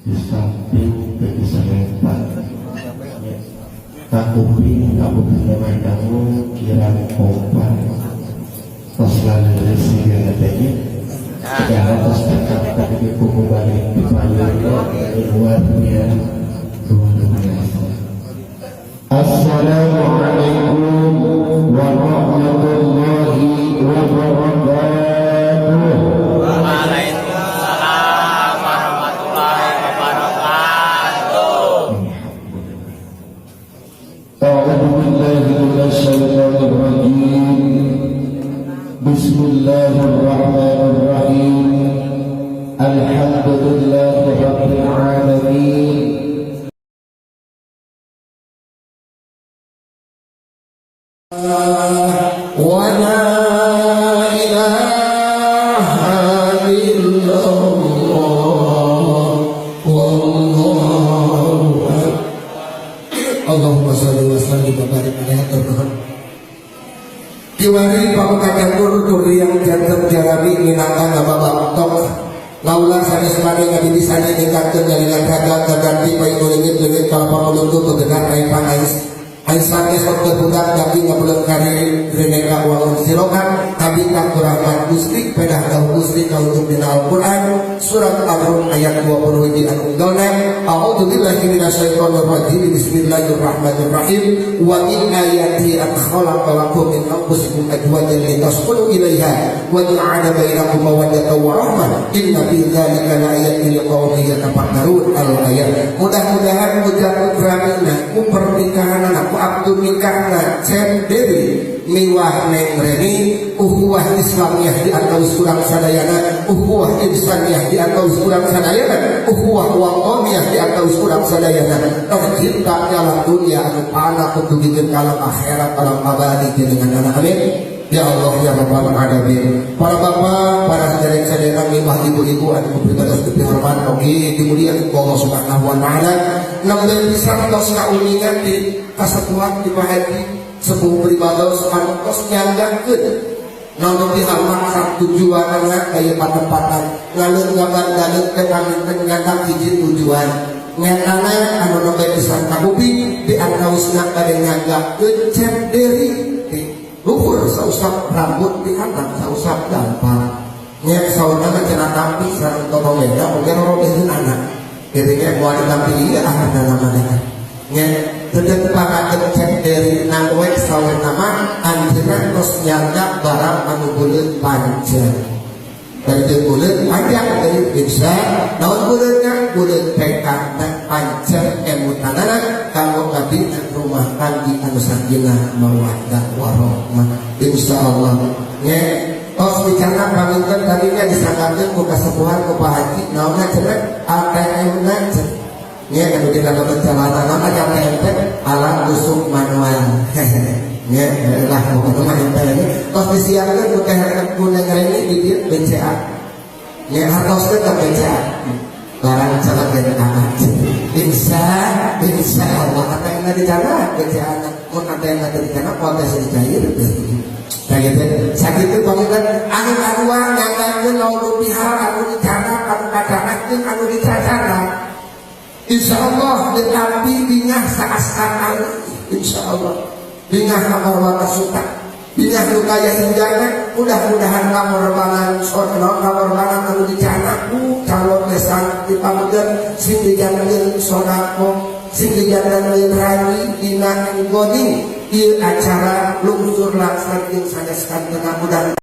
di samping kegisaretan kakuping kabupaten kamu kirang kompan tos lalu resi yang adanya jangan tos tetap tapi kuku balik di luar biasa. Assalamualaikum warahmatullahi wabarakatuh. Waalaikumsalam warahmatullahi wabarakatuh. A'udzu billahi minasyaitonir rajim. Bismillahirrahmanirrahim. Alhamdulillahi rabbil alamin. ولا إله إلا الله والله أكبر. اللهم صل وسلم وبارك على Tuhan. Kiwari pamekakan turi yang jantan jarami minangkan bapak tok laulah sanes mane ngabi disana dikatkeun nyalina gagal gaganti pai uleungit-uleungit kalau pamulung tuh begenar ai panais Aisyah esok berbudak tapi ngabulan kari reneka uang sirokan tapi tak kurangkan musrik pedah kau musrik kau untuk dina Al-Quran surat Al-Rum ayat 20 di Al-Qur'an. A'udzubillahi minasyaitonir rajim. Bismillahirrahmanirrahim. Wa min ayati an khalaqalakum min anfusikum azwajan litaskunu ilaiha wa ja'ala bainakum mawaddatan wa rahmah inna fi dzalika laayatin liqaumin yatafakkarun. Al-ayat. Mudah-mudahan ujar keramina pernikahan anak Abdul nikahna Cem Dewi miwah neng Reni uhuwah Islamiyah di antara kurang sadayana uhuwah Insaniyah di antara kurang sadayana uhuwah Waqomiyah di antara kurang sadayana tercipta dalam dunia anu anak untuk bikin dalam akhirat dalam abadi dengan anak amin. Ya Allah ya Rabbal Alamin. Para bapak, para saudara-saudara mimah ibu-ibu anu beribadah dihormat oge dimuliakan Allah Subhanahu wa taala. Namun bisa tos kauningan di kasatuan di bahati sepuh beribadah anu tos nyanggakeun. Namun diharapkan tujuan anak kaya patempatan ngaleur gambar-gambar teh paminten ngandak hiji tujuan. Nyatana anu nembe pisan kabuping di antausna kade nyanggakeun Cem Dewi luhur sausap rambut di anak sausap gampang nyek saudara cenah tampi sareng tolong beda mungkin orang itu anak ketika mau ditampi iya ada namanya nyek sedang pakai Cem dari nangwek sawer nama anjena terus nyangga barang anu bulet panjang dari bulet panjang dari bisa naon buletnya bulet pekak dan panjang emutanana kamu tadi rumah tanggi anu sakinah mawaddah warahmah insyaallah nya tos bicara paminten tadinya disangkakeun ku kasepuhan ku Pak Haji naonna cenah ATM-na nya anu dina kecamatan aja ATM alat tusuk manual nya lah pokoknya mah ente tos disiapkeun ku teh ku neng Reni di dieu BCA nya hartoskeun ka BCA barang salah dan anak insya Allah kata yang ada di sana kerja anak mau kata yang ada di sana potensi cair kayak gitu sakit itu pamitan anu anuan nganggangkeun lawan pihak anu di sana anu kacanakeun anu di sana insya Allah tetapi bingah saaskan insya Allah bingah kamar warna suka bingah lukaya hinjana mudah-mudahan kamorbanan sono kamorbanan anu dicanaku calon lesan dipamudan sing dijanjeun sonako sing dijanjeun rani dina goding ieu acara lungsur laksanakeun saneskan tengah mudah